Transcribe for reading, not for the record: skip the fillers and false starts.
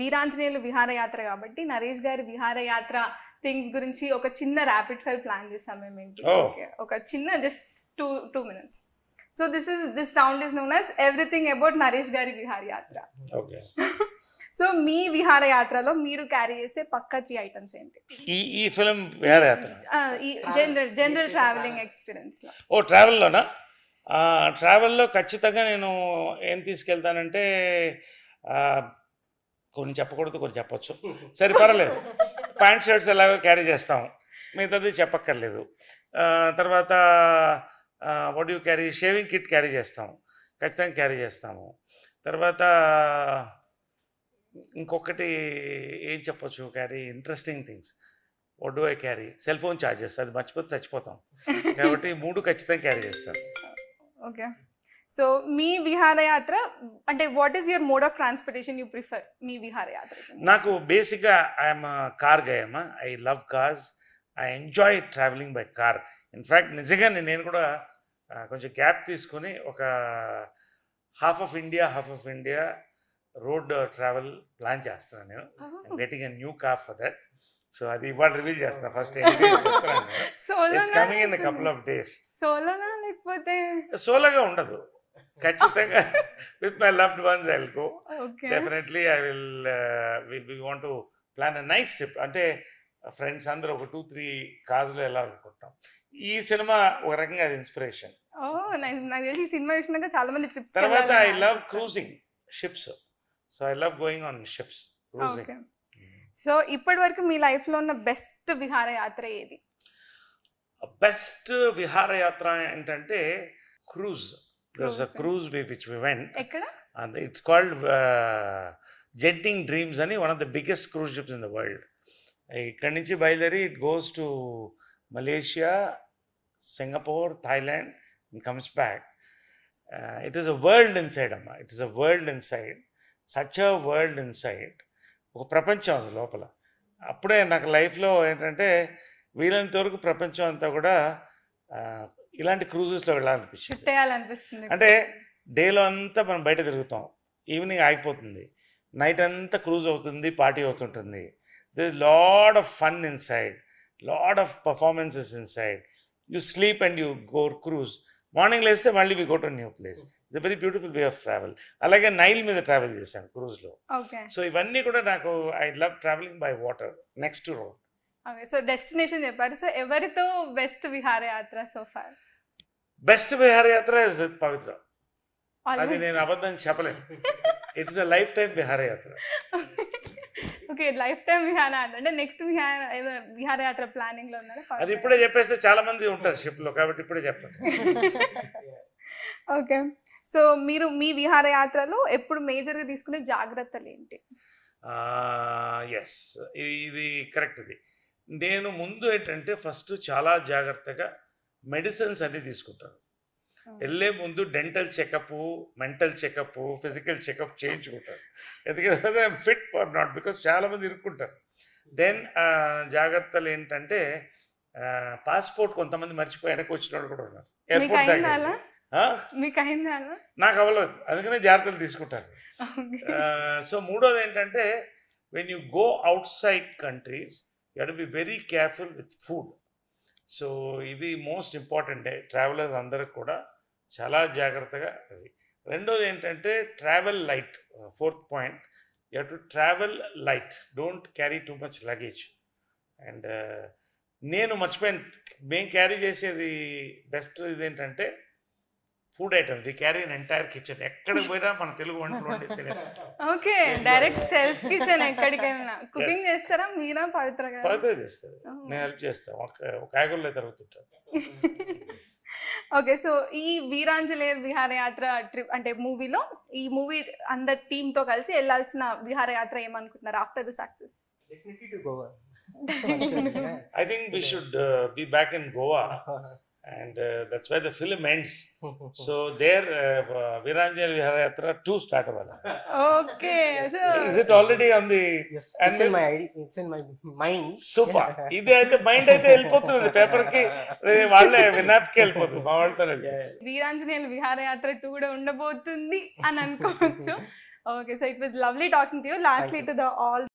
వీరాంజనేయులు విహారయాత్ర కాబట్టి నరేష్ గారి విహారయాత్ర థింగ్స్ గురించి ఒక చిన్న ర్యాపిడ్ ఫైర్ ప్లాన్ చేసాం మేము ఏంటి ఒక చిన్న just 2 minutes. So this round is known as everything about Naresh గారి విహారయాత్ర. ఓకే. సో మీ విహారయాత్రలో మీరు క్యారీ చేసే పక్కా 3 ఐటమ్స్ ఏంటి ఈ ఫిల్మ్ విహారయాత్ర? ఈ జనరల్ ట్రావెలింగ్ ఎక్స్పీరియన్స్ లో. ఓ ట్రావెల్లోనా? ట్రావెల్లో ఖచ్చితంగా నేను ఏం తీసుకెళ్తానంటే కొన్ని చెప్పకూడదు, కొన్ని చెప్పచ్చు. సరే పర్వాలేదు. ప్యాంట్ షర్ట్స్ ఎలాగో క్యారీ చేస్తాం, మిగతాది చెప్పక్కర్లేదు. తర్వాత what you carry, shaving kit carry చేస్తాం, ఖచ్చితంగా క్యారీ చేస్తాము. తర్వాత ఇంకొకటి ఏం చెప్పచ్చు carry, interesting things. What do I carry, cell phone charges, అది మర్చిపోతే చచ్చిపోతాం కాబట్టి 3 ఖచ్చితంగా క్యారీ చేస్తాం. ఓకే. సో మీ విహారయాత్ర అంటే what is your mode of transportation you prefer మీ విహారయాత్ర? నాకు బేసిక్గా ఐఎమ్ కార్ గయమ్మా. I love cars. I enjoy travelling by car. In fact నిజంగా నేను కూడా కొంచెం క్యాబ్ తీసుకుని ఒక half of India road travel plan చేస్తున్నాను నేను. Getting a new car for that. So అది ఇవాళ రివీల్ చేస్తాను. ఫస్ట్ చెప్తాను, it's coming in couple of days. సోలోనా లేకపోతే? సోలోగా ఉండదు, ఖచ్చితంగా with my loved ones I will go. Definitely I will we want to plan a nice trip. అంటే ఫ్రెండ్స్ అందరూ ఒక 2-3 కార్స్లో వెళ్ళాలనుకుంటాం. ఈ సినిమా ఒక రకంగా అది ఇన్స్పిరేషన్. నాకు తెలిసి సినిమా చూసినాక చాలా మంది ట్రిప్స్. తర్వాత I love cruising ships. So I love going on ships, cruising. So ఇప్పటి వరకు మీ లైఫ్లో ఉన్న బెస్ట్ విహారయాత్ర ఏది? బెస్ట్ విహారయాత్ర ఏంటంటే cruise. there's a cruise which we went. ఎక్కడ? It's called Genting Dreams అని, one of the biggest cruise ships in the world. ఇక్కడి నుంచి బయలుదేరి it goes to Malaysia, Singapore, Thailand and comes back. It is a world inside అమ్మా. It is a world inside. Such a world inside. ఒక ప్రపంచం అది లోపల. అప్పుడే నాకు లైఫ్లో ఏంటంటే వీలైనంత వరకు ప్రపంచం అంతా కూడా ఇలాంటి క్రూజెస్లో వెళ్ళాలనిపిస్తుంది. అంటే డేలో అంతా మనం బయట తిరుగుతాం, ఈవినింగ్ ఆగిపోతుంది, నైట్ అంతా క్రూజ్ అవుతుంది, పార్టీ అవుతుంటుంది. there is lot of fun inside, lot of performances inside. You sleep and you go cruise. Morning లేస్తే మళ్ళీ we go to new place. It's a very beautiful way of travel. అలాగే Nile మీద travel చేశాను క్రూజ్లో. So ఇవన్నీ కూడా నాకు I love travelling by water next to road. So destination చెప్పారు. సో ఎవరితో బెస్ట్ విహారయాత్ర సో ఫార్? బెస్ట్ విహారయాత్ర ఇస్ పవిత్ర. అది నేను అబద్ధం చెప్పలేను. ఇట్స్ అ లైఫ్ టైం విహారయాత్ర. ఓకే, లైఫ్ టైం విహారయాత్ర అంటే నెక్స్ట్ విహారయాత్ర ప్లానింగ్ లో ఉన్నారా? అది ఇప్పుడే చెప్పేస్తే చాలా మంది ఉంటారు షిప్ లో, కాబట్టి ఇప్పుడే చెప్పండి. ఓకే, సో మీరు మీ విహారయాత్రలో ఎప్పుడు మేజర్ గా తీసుకునే జాగ్రత్తలు ఏంటి? ఎస్, ఇది కరెక్ట్. ఇది నేను ముందు ఏంటంటే ఫస్ట్ చాలా జాగ్రత్తగా మెడిసిన్స్ అన్ని తీసుకుంటాను. వెళ్ళే ముందు dental checkup, mental checkup, physical checkup చేయించుకుంటారు. ఎందుకంటే I'm fit for not, because చాలామంది ఇరుక్కుంటారు. దెన్ జాగ్రత్తలు ఏంటంటే పాస్పోర్ట్ కొంతమంది మర్చిపోయి వెనక్కి వచ్చిన వాళ్ళు కూడా ఉన్నారు ఎయిర్పోర్ట్ దగ్గర. నాకు అవ్వలేదు, అందుకనే జాగ్రత్తలు తీసుకుంటారు. సో మూడోది ఏంటంటే when you go out side countries you have to be very careful with food. So ఇది మోస్ట్ ఇంపార్టెంట్. ట్రావెలర్స్ అందరికి కూడా చాలా జాగ్రత్తగా అది. రెండోది ఏంటంటే travel light. Fourth point, you have to travel light, don't carry too much luggage. And నేను మర్చిపోయాను, మేము క్యారీ చేసేది బెస్ట్ ఇదేంటంటే food item. The carry an entire kitchen. ఎక్కడికి పోయినా మన తెలుగు వంటలు వండి తినేది. Okay, direct self kitchen. ఎక్కడికైనా కుకింగ్ చేస్తారా మీరా? పవిత్ర చేస్తారు, నేను హెల్ప్ చేస్తాను. ఒక కాయగూరలో తరుగుతుంటాను. ఓకే, సో ఈ వీరాంజనేయ విహారయాత్ర ట్రిప్ అంటే మూవీలో, ఈ మూవీ అందరి టీంతో కలిసి వెళ్ళాల్సిన విహారయాత్ర ఏమనుకుంటున్నారు after the success? Definitely to Goa. I think we should be back in Goa. And that's why the film ends. So there Viranjana Viharayatra 2 start avala. Okay, so is it already on the? Yes, it's in my ID, it's in my mind. Super. Ide aithe mind aithe elpotundi paper ki valle vinap ki elpotundi ma valtare. Viranjana Viharayatra 2 kuda undabotundi ani anukochu. Okay, so it was lovely talking to you. Lastly, you. to the all